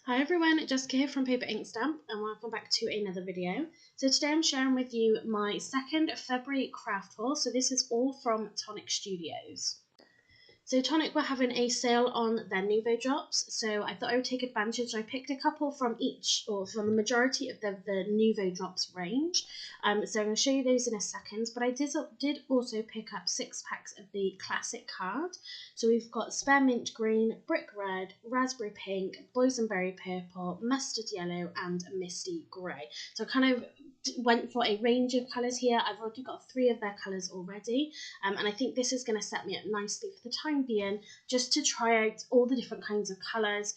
Hi everyone, Jessica here from Paper Ink Stamp and welcome back to another video. So today I'm sharing with you my second February craft haul. So this is all from Tonic Studios. So Tonic were having a sale on their Nuvo Drops, so I thought I would take advantage. I picked a couple from each, or from the majority of the Nuvo Drops range. So I'm going to show you those in a second, but I did also pick up 6 packs of the classic card. So we've got Spearmint Green, Brick Red, Raspberry Pink, Boysenberry Purple, Mustard Yellow, and Misty Grey. So I kind of went for a range of colours here. I've already got 3 of their colours already, and I think this is going to set me up nicely for the time being, just to try out all the different kinds of colours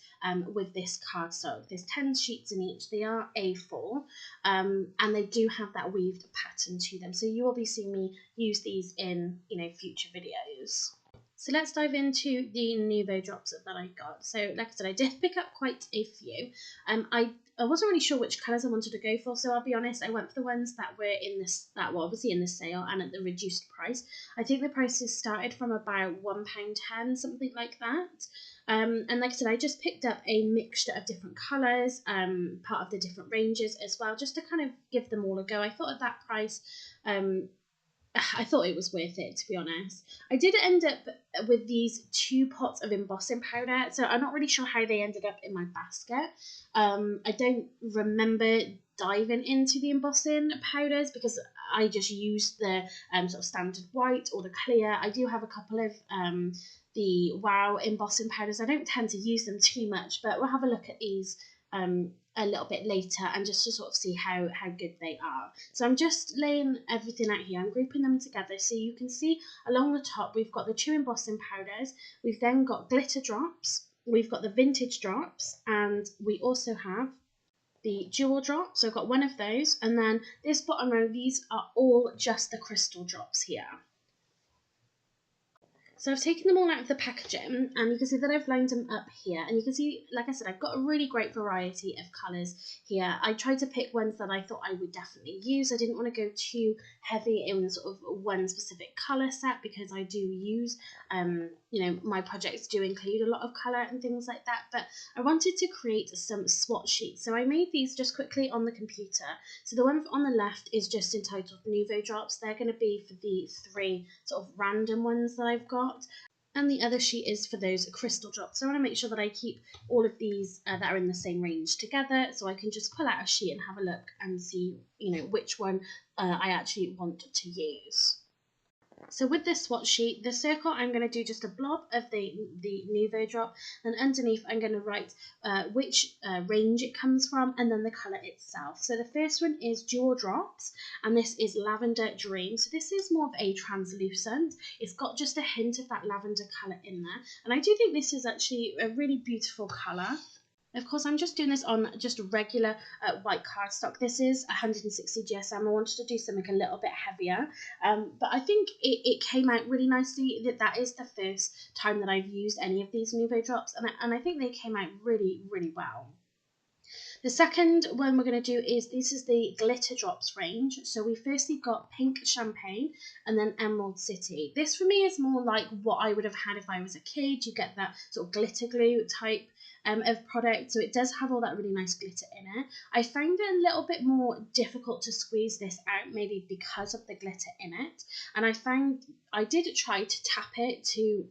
with this cardstock. There's 10 sheets in each. They are A4, and they do have that weaved pattern to them, so you will be seeing me use these in future videos. So let's dive into the Nuvo Drops that I got. So like I said, I did pick up quite a few. I wasn't really sure which colours I wanted to go for, so I'll be honest, I went for the ones that were were obviously in the sale and at the reduced price. I think the prices started from about £1.10, something like that. And like I said, I just picked up a mixture of different colours, part of the different ranges as well, just to kind of give them all a go. I thought at that price, I thought it was worth it, to be honest. I did end up with these 2 pots of embossing powder, so I'm not really sure how they ended up in my basket. I don't remember diving into the embossing powders because I just used the sort of standard white or the clear. I do have a couple of the Wow embossing powders. I don't tend to use them too much, but we'll have a look at these a little bit later and just to sort of see how good they are. So I'm just laying everything out here. I'm grouping them together so you can see along the top we've got the 2 embossing powders, we've then got glitter drops, we've got the vintage drops, and we also have the jewel drops. So I've got one of those, and then this bottom row, these are all just the crystal drops here. So I've taken them all out of the packaging, and you can see that I've lined them up here, and you can see, like I said, I've got a really great variety of colours here. I tried to pick ones that I thought I would definitely use. I didn't want to go too heavy in sort of one specific colour set because I do use, my projects do include a lot of colour and things like that, but I wanted to create some swatch sheets. So I made these just quickly on the computer. So the one on the left is just entitled Nuvo Drops. They're going to be for the 3 sort of random ones that I've got. And the other sheet is for those crystal drops. So I want to make sure that I keep all of these that are in the same range together, so I can just pull out a sheet and have a look and see, which one I actually want to use. So with this swatch sheet, the circle, I'm going to do just a blob of the Nuvo drop, and underneath I'm going to write which range it comes from and then the colour itself. So the first one is Jewel Drops, and this is Lavender Dream. So this is more of a translucent. It's got just a hint of that lavender colour in there, and I do think this is actually a really beautiful colour. Of course, I'm just doing this on just regular white cardstock. This is 160 GSM. I wanted to do something a little bit heavier, but I think it came out really nicely. That is the first time that I've used any of these Nuvo drops, and I think they came out really, really well. The second one we're going to do is, this is the Glitter Drops range. So we firstly got Pink Champagne and then Emerald City. This for me is more like what I would have had if I was a kid. You get that sort of glitter glue type of product, so it does have all that really nice glitter in it. I found it a little bit more difficult to squeeze this out, maybe because of the glitter in it, and I did try to tap it to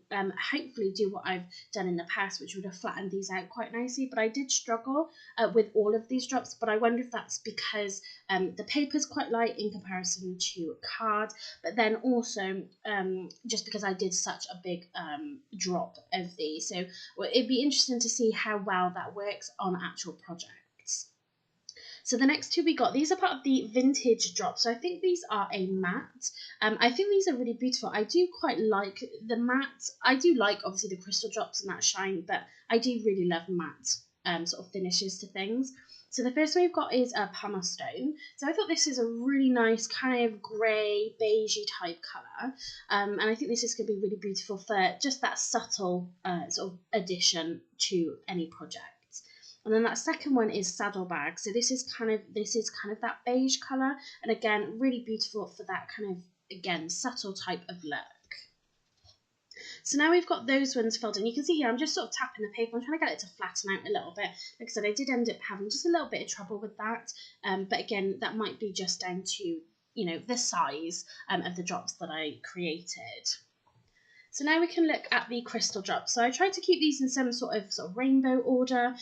hopefully do what I've done in the past, which would have flattened these out quite nicely, but I did struggle with all of these drops. But I wonder if that's because the paper's quite light in comparison to card, but then also just because I did such a big drop of these. So it'd be interesting to see how well that works on actual projects. So the next 2 we got, these are part of the vintage drop. So I think these are a matte. I think these are really beautiful. I do quite like the matte. I do like obviously the crystal drops and that shine, but I do really love matte sort of finishes to things. So the first one we've got is a Pumice Stone. So I thought this is a really nice kind of grey, beigey type colour. And I think this is going to be really beautiful for just that subtle sort of addition to any project. And then that second one is Saddlebag. So this is kind of that beige colour, and again really beautiful for that kind of, again, subtle type of look. So now we've got those ones filled in. You can see here I'm just sort of tapping the paper. I'm trying to get it to flatten out a little bit. Like I said, I did end up having just a little bit of trouble with that. But again, that might be just down to, you know, the size of the drops that I created. So now we can look at the crystal drops. So I tried to keep these in some sort of rainbow order,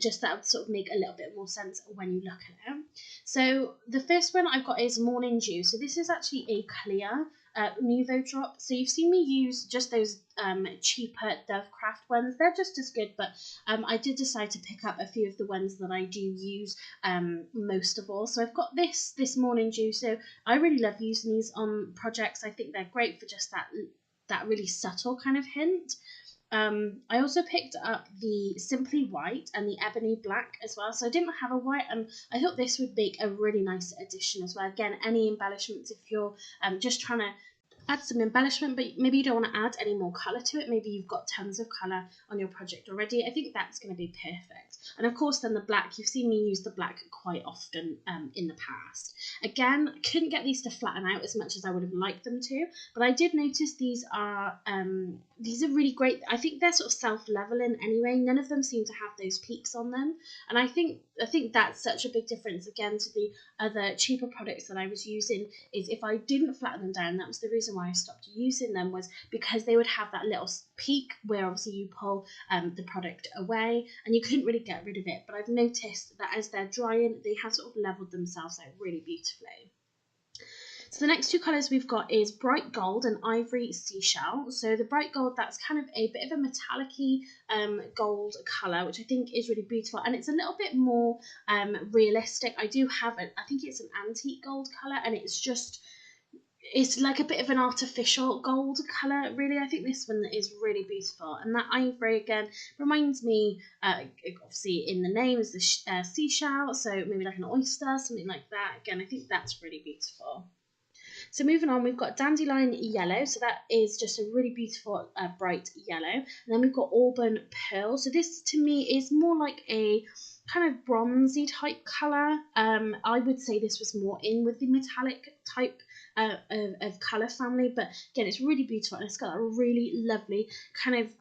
just that would sort of make a little bit more sense when you look at them. So the first one I've got is Morning Dew. So this is actually a clear Nuvo drop. So you've seen me use just those cheaper Dovecraft ones. They're just as good, but I did decide to pick up a few of the ones that I do use most of all. So I've got this Morning Dew. So I really love using these on projects. I think they're great for just that really subtle kind of hint. I also picked up the Simply White and the Ebony Black as well. So I didn't have a white, and I thought this would make a really nice addition as well. Again, any embellishments, if you're just trying to add some embellishment, but maybe you don't want to add any more colour to it. Maybe you've got tons of colour on your project already. I think that's going to be perfect. And of course, then the black, you've seen me use the black quite often in the past. Again, I couldn't get these to flatten out as much as I would have liked them to, but I did notice these are really great. I think they're sort of self-leveling anyway. None of them seem to have those peaks on them, and I think that's such a big difference again to the other cheaper products that I was using. Is if I didn't flatten them down, that was the reason why I stopped using them, was because they would have that little peak where obviously you pull the product away and you couldn't really get rid of it. But I've noticed that as they're drying, they have sort of leveled themselves out really beautifully. So the next two colours we've got is Bright Gold and Ivory Seashell. So the Bright Gold, that's kind of a bit of a metallic-y gold colour, which I think is really beautiful. And it's a little bit more realistic. I do have it, I think it's an antique gold colour, and it's like a bit of an artificial gold colour, really. I think this one is really beautiful. And that ivory, again, reminds me, obviously in the name is the seashell, so maybe like an oyster, something like that. Again, I think that's really beautiful. So moving on, we've got Dandelion Yellow. So that is just a really beautiful bright yellow. And then we've got Auburn Pearl. So this to me is more like a kind of bronzy type colour. I would say this was more in with the metallic type of colour family, but again, it's really beautiful, and it's got a really lovely kind of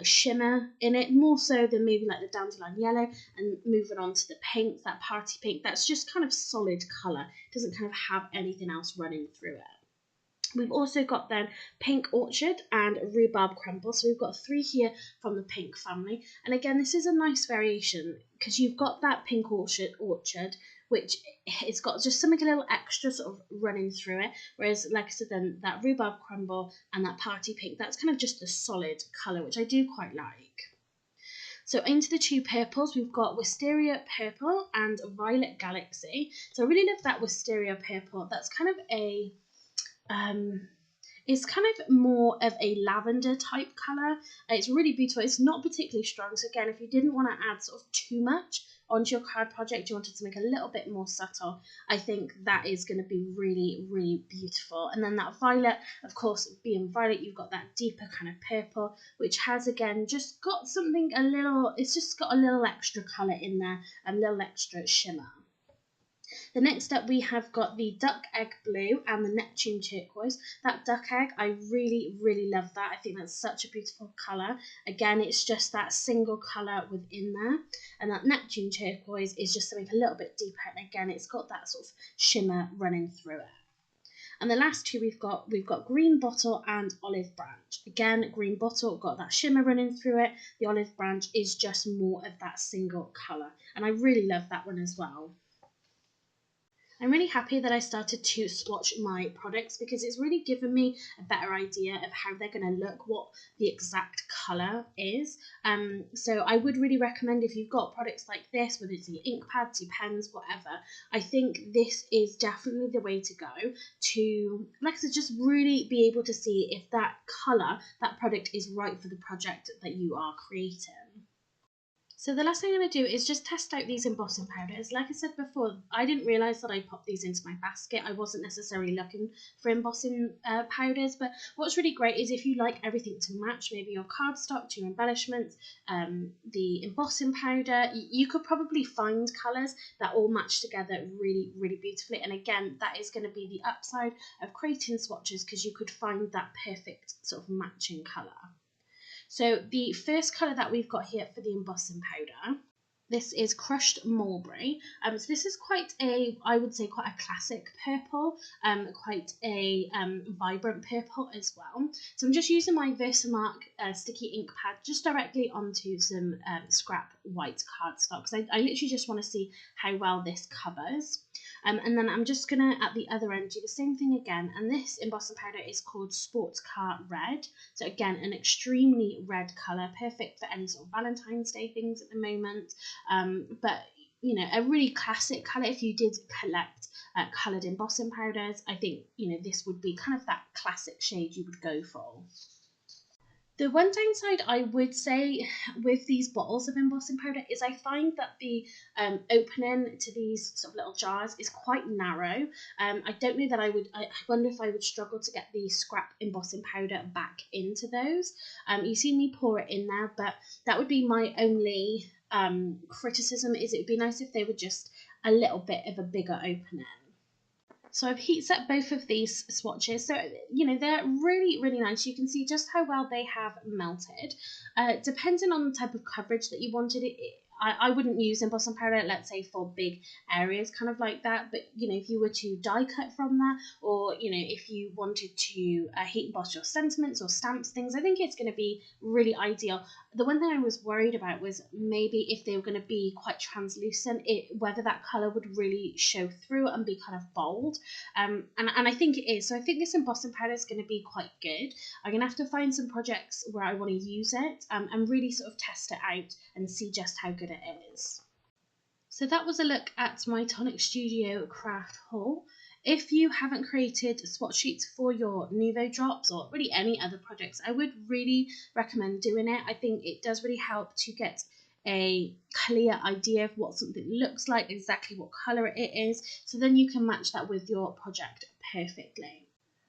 shimmer in it, more so than maybe like the Dandelion Yellow. And moving on to the pink, that party pink, that's just kind of solid colour, it doesn't kind of have anything else running through it. We've also got then Pink Orchard and Rhubarb Crumble. So we've got three here from the pink family. And again, this is a nice variation because you've got that Pink Orchard, which it's got just something a little extra sort of running through it. Whereas, like I said, then that Rhubarb Crumble and that Party Pink, that's kind of just a solid colour, which I do quite like. So into the two purples, we've got Wisteria Purple and Violet Galaxy. So I really love that Wisteria Purple. That's kind of a it's kind of more of a lavender type colour. It's really beautiful. It's not particularly strong. So again, if you didn't want to add sort of too much onto your card project, you wanted to make a little bit more subtle, I think that is going to be really, really beautiful. And then that violet, of course, being violet, you've got that deeper kind of purple, which has, again, just got something a little, it's just got a little extra colour in there, a little extra shimmer. The next up, we have got the Duck Egg Blue and the Neptune Turquoise. That duck egg, I really, really love that. I think that's such a beautiful colour. Again, it's just that single colour within there. And that Neptune Turquoise is just something a little bit deeper. And again, it's got that sort of shimmer running through it. And the last two we've got Green Bottle and Olive Branch. Again, Green Bottle got that shimmer running through it. The Olive Branch is just more of that single colour. And I really love that one as well. I'm really happy that I started to swatch my products because it's really given me a better idea of how they're going to look, what the exact colour is. So I would really recommend, if you've got products like this, whether it's your ink pads, your pens, whatever, I think this is definitely the way to go to, like I said, just really be able to see if that colour, that product is right for the project that you are creating. So the last thing I'm going to do is just test out these embossing powders. Like I said before, I didn't realise that I popped these into my basket. I wasn't necessarily looking for embossing powders, but what's really great is if you like everything to match, maybe your cardstock to your embellishments, the embossing powder, you could probably find colours that all match together really, really beautifully. And again, that is going to be the upside of creating swatches, because you could find that perfect sort of matching colour. So the first colour that we've got here for the embossing powder, this is Crushed Mulberry. So this is quite a, I would say, quite a classic purple, quite a vibrant purple as well. So I'm just using my Versamark sticky ink pad just directly onto some scrap white cardstock, because I literally just want to see how well this covers. And then I'm just going to, at the other end, do the same thing again. And this embossing powder is called Sports Car Red. So again, an extremely red colour, perfect for any sort of Valentine's Day things at the moment. But, you know, a really classic colour. If you did collect coloured embossing powders, I think, you know, this would be kind of that classic shade you would go for. The one downside I would say with these bottles of embossing powder is I find that the opening to these sort of little jars is quite narrow. I don't know that I wonder if I would struggle to get the scrap embossing powder back into those. You see me pour it in there, but that would be my only criticism, is it would be nice if they were just a little bit of a bigger opening. So I've heat set both of these swatches. So, you know, they're really, really nice. You can see just how well they have melted. Depending on the type of coverage that you wanted, I wouldn't use embossing powder, let's say, for big areas kind of like that. But, you know, if you were to die cut from that, or, you know, if you wanted to heat emboss your sentiments or stamps things, I think it's going to be really ideal. The one thing I was worried about was maybe if they were going to be quite translucent, whether that colour would really show through and be kind of bold. And I think it is. So I think this embossing powder is going to be quite good. I'm going to have to find some projects where I want to use it and really sort of test it out and see just how good it is. So that was a look at my Tonic Studio craft haul. If you haven't created swatch sheets for your Nuvo Drops or really any other projects, I would really recommend doing it. I think it does really help to get a clear idea of what something looks like, exactly what colour it is, so then you can match that with your project perfectly.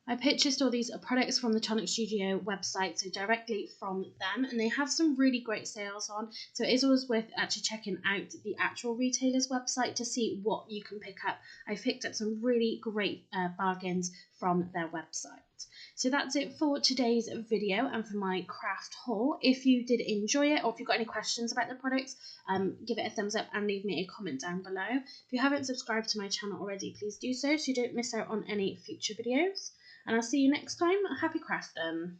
I purchased all these products from the Tonic Studio website, so directly from them, and they have some really great sales on, so it is always worth actually checking out the actual retailer's website to see what you can pick up. I've picked up some really great bargains from their website. So that's it for today's video and for my craft haul. If you did enjoy it, or if you've got any questions about the products, give it a thumbs up and leave me a comment down below. If you haven't subscribed to my channel already, please do so you don't miss out on any future videos. And I'll see you next time. Happy crafting!